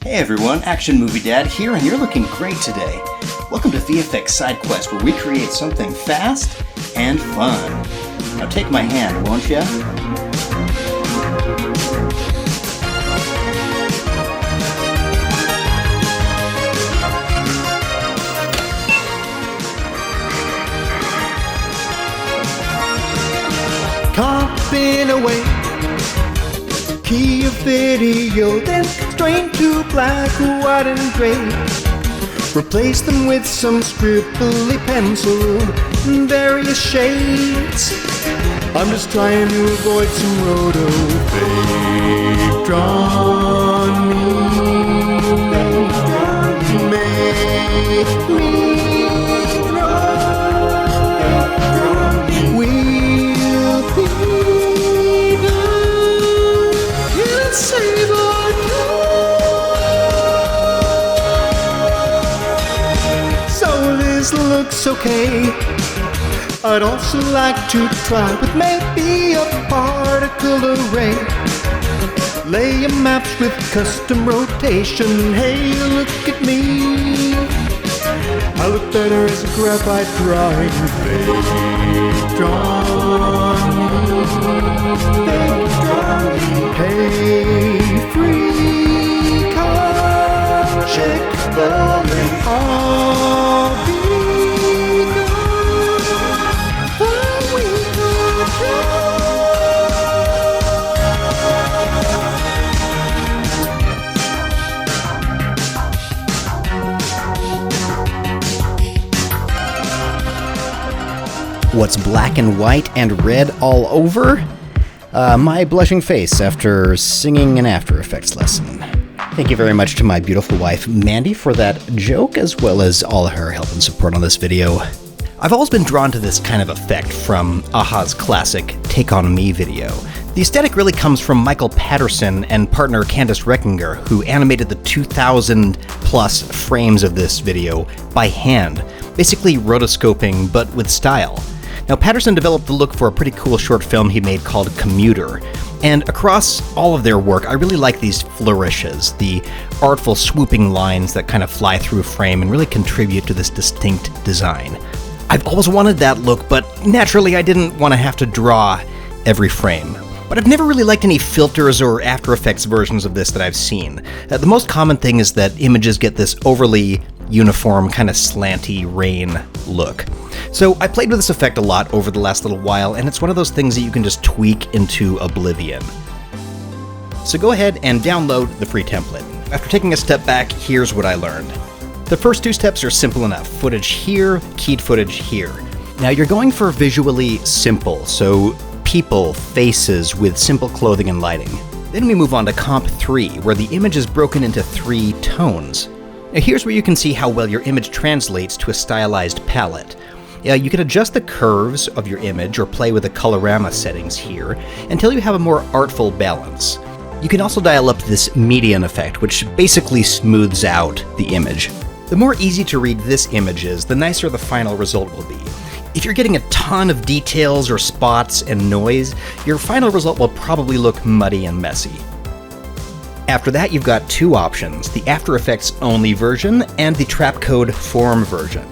Hey everyone, Action Movie Dad here, and you're looking great today. Welcome to VFX Side Quest, where we create something fast and fun. Now take my hand, won't ya? Comping away, key of video, then strain to black, white and gray. Replace them with some scribbly pencil in various shades. I'm just trying to avoid some roto fake drawn me. Make me looks okay. I'd also like to try with maybe a particle array. Layer maps with custom rotation. Hey, look at me. I look better as a graphite drawing. Fake drawing. Hey, free car. Check the link. All What's black and white and red all over? My blushing face after singing an After Effects lesson. Thank you very much to my beautiful wife, Mandy, for that joke, as well as all her help and support on this video. I've always been drawn to this kind of effect from Aha's classic Take On Me video. The aesthetic really comes from Michael Patterson and partner Candice Reckinger, who animated the 2,000 plus frames of this video by hand, basically rotoscoping but with style. Now, Patterson developed the look for a pretty cool short film he made called Commuter, and across all of their work, I really like these flourishes, the artful swooping lines that kind of fly through a frame and really contribute to this distinct design. I've always wanted that look, but naturally I didn't want to have to draw every frame. But I've never really liked any filters or After Effects versions of this that I've seen. The most common thing is that images get this overly uniform, kind of slanty rain look. So I played with this effect a lot over the last little while, and it's one of those things that you can just tweak into oblivion. So go ahead and download the free template. After taking a step back, here's what I learned. The first two steps are simple enough. Footage here, keyed footage here. Now you're going for visually simple, so people, faces with simple clothing and lighting. Then we move on to Comp 3, where the image is broken into 3 tones. Now here's where you can see how well your image translates to a stylized palette. You can adjust the curves of your image or play with the colorama settings here until you have a more artful balance. You can also dial up this median effect, which basically smooths out the image. The more easy to read this image is, the nicer the final result will be. If you're getting a ton of details or spots and noise, your final result will probably look muddy and messy. After that, you've got 2 options, the After Effects Only version and the Trapcode Form version.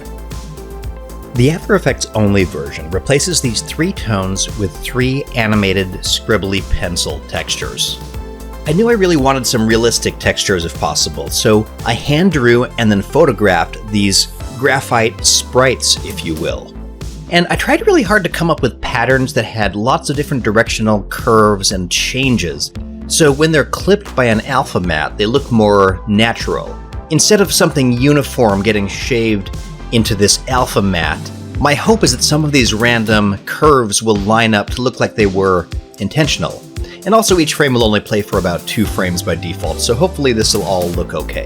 The After Effects Only version replaces these 3 tones with 3 animated scribbly pencil textures. I knew I really wanted some realistic textures if possible, so I hand drew and then photographed these graphite sprites, if you will. And I tried really hard to come up with patterns that had lots of different directional curves and changes, so when they're clipped by an alpha matte, they look more natural. Instead of something uniform getting shaved into this alpha matte, my hope is that some of these random curves will line up to look like they were intentional. And also each frame will only play for about 2 frames by default, so hopefully this will all look okay.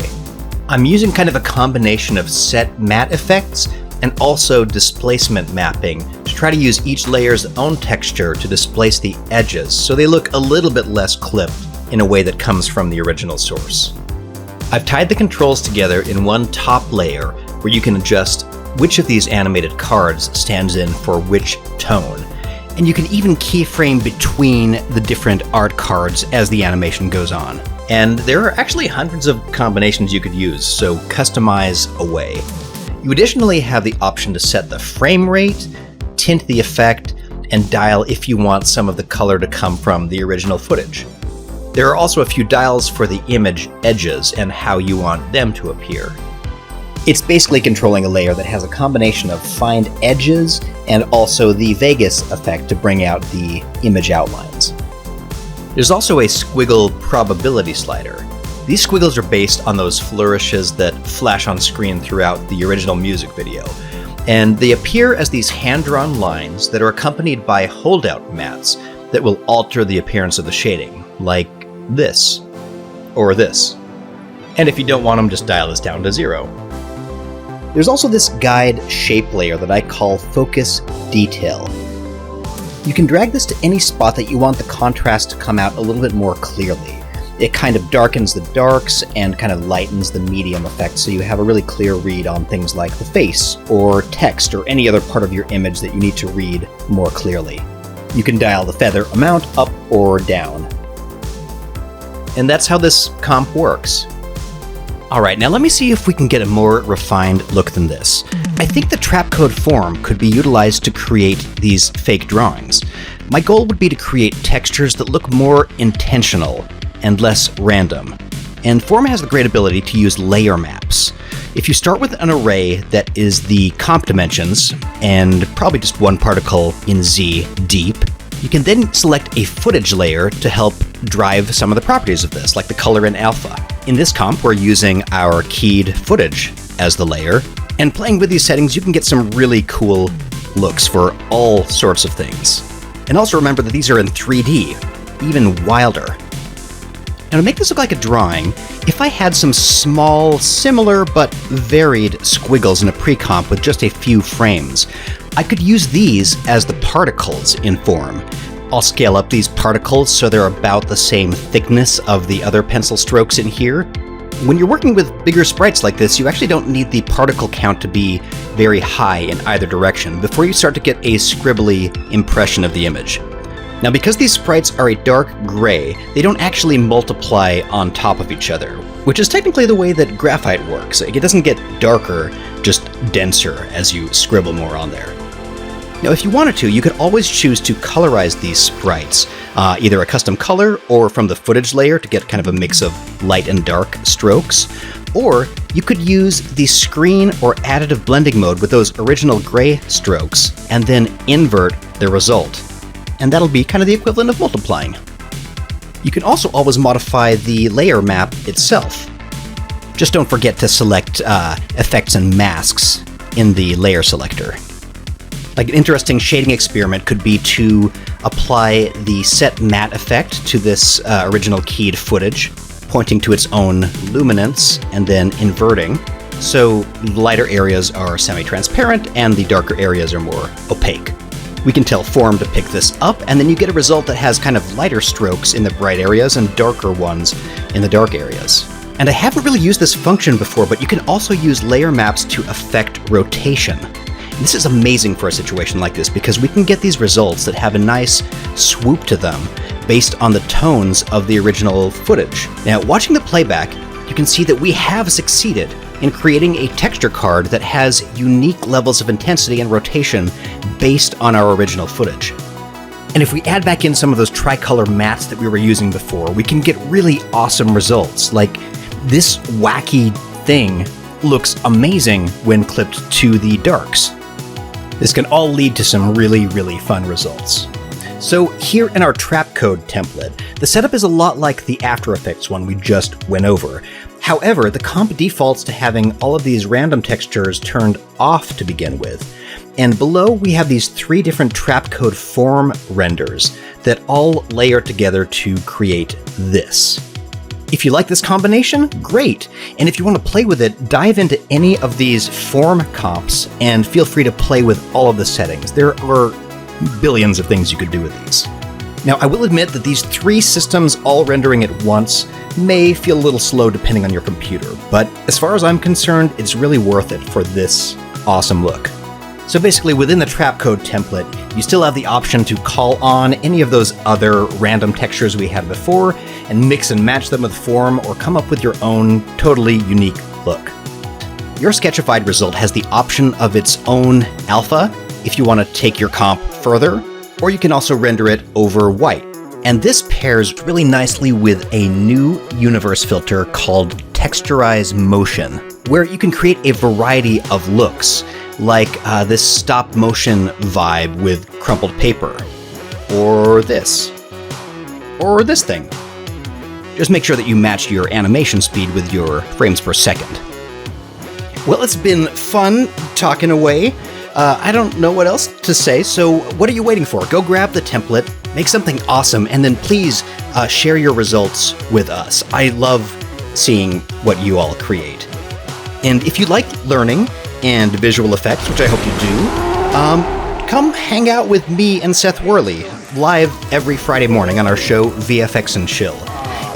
I'm using kind of a combination of set matte effects and also displacement mapping to try to use each layer's own texture to displace the edges so they look a little bit less clipped in a way that comes from the original source. I've tied the controls together in one top layer where you can adjust which of these animated cards stands in for which tone, and you can even keyframe between the different art cards as the animation goes on. And there are actually hundreds of combinations you could use, so customize away. You additionally have the option to set the frame rate, tint the effect, and dial if you want some of the color to come from the original footage. There are also a few dials for the image edges and how you want them to appear. It's basically controlling a layer that has a combination of fined edges and also the Vegas effect to bring out the image outlines. There's also a squiggle probability slider. These squiggles are based on those flourishes that flash on screen throughout the original music video, and they appear as these hand-drawn lines that are accompanied by holdout mats that will alter the appearance of the shading, like this, or this. And if you don't want them, just dial this down to 0. There's also this guide shape layer that I call Focus Detail. You can drag this to any spot that you want the contrast to come out a little bit more clearly. It kind of darkens the darks and kind of lightens the medium effect so you have a really clear read on things like the face or text or any other part of your image that you need to read more clearly. You can dial the feather amount up or down. And that's how this comp works. Alright, now let me see if we can get a more refined look than this. I think the trapcode form could be utilized to create these fake drawings. My goal would be to create textures that look more intentional and less random. And Form has the great ability to use layer maps. If you start with an array that is the comp dimensions, and probably just one particle in Z deep, you can then select a footage layer to help drive some of the properties of this, like the color in alpha. In this comp, we're using our keyed footage as the layer, and playing with these settings, you can get some really cool looks for all sorts of things. And also remember that these are in 3D, even wilder. Now to make this look like a drawing, if I had some small, similar but varied squiggles in a pre-comp with just a few frames, I could use these as the particles in Form. I'll scale up these particles so they're about the same thickness of the other pencil strokes in here. When you're working with bigger sprites like this, you actually don't need the particle count to be very high in either direction before you start to get a scribbly impression of the image. Now, because these sprites are a dark gray, they don't actually multiply on top of each other, which is technically the way that graphite works. It doesn't get darker, just denser as you scribble more on there. Now, if you wanted to, you could always choose to colorize these sprites, either a custom color or from the footage layer to get kind of a mix of light and dark strokes, or you could use the screen or additive blending mode with those original gray strokes and then invert the result. And that'll be kind of the equivalent of multiplying. You can also always modify the layer map itself. Just don't forget to select effects and masks in the layer selector. Like an interesting shading experiment could be to apply the set matte effect to this original keyed footage, pointing to its own luminance and then inverting. So the lighter areas are semi-transparent and the darker areas are more opaque. We can tell Form to pick this up, and then you get a result that has kind of lighter strokes in the bright areas and darker ones in the dark areas. And I haven't really used this function before, but you can also use layer maps to affect rotation. This is amazing for a situation like this because we can get these results that have a nice swoop to them based on the tones of the original footage. Now, watching the playback, you can see that we have succeeded in creating a texture card that has unique levels of intensity and rotation based on our original footage. And if we add back in some of those tricolor mats that we were using before, we can get really awesome results. Like this wacky thing looks amazing when clipped to the darks. This can all lead to some really, really fun results. So here in our trapcode template, the setup is a lot like the After Effects one we just went over. However, the comp defaults to having all of these random textures turned off to begin with. And below we have these 3 different trapcode form renders that all layer together to create this. If you like this combination, great. And if you want to play with it, dive into any of these form comps and feel free to play with all of the settings. There are billions of things you could do with these. Now, I will admit that these 3 systems all rendering at once may feel a little slow depending on your computer, but as far as I'm concerned, it's really worth it for this awesome look. So basically, within the trapcode template, you still have the option to call on any of those other random textures we had before and mix and match them with form or come up with your own totally unique look. Your sketchified result has the option of its own alpha if you want to take your comp further, or you can also render it over white. And this pairs really nicely with a new universe filter called Texturize Motion, where you can create a variety of looks, like this stop motion vibe with crumpled paper, or this thing. Just make sure that you match your animation speed with your frames per second. Well, it's been fun talking away. I don't know what else to say, so what are you waiting for? Go grab the template, make something awesome, and then please share your results with us. I love seeing what you all create. And if you like learning and visual effects, which I hope you do, come hang out with me and Seth Worley live every Friday morning on our show VFX and Chill.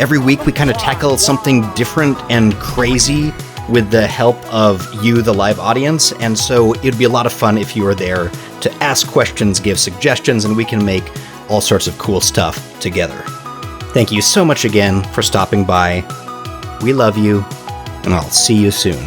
Every week we kind of tackle something different and crazy with the help of you, the live audience, and so it'd be a lot of fun if you were there to ask questions, give suggestions, and we can make all sorts of cool stuff together. Thank you so much again for stopping by. We love you, and I'll see you soon.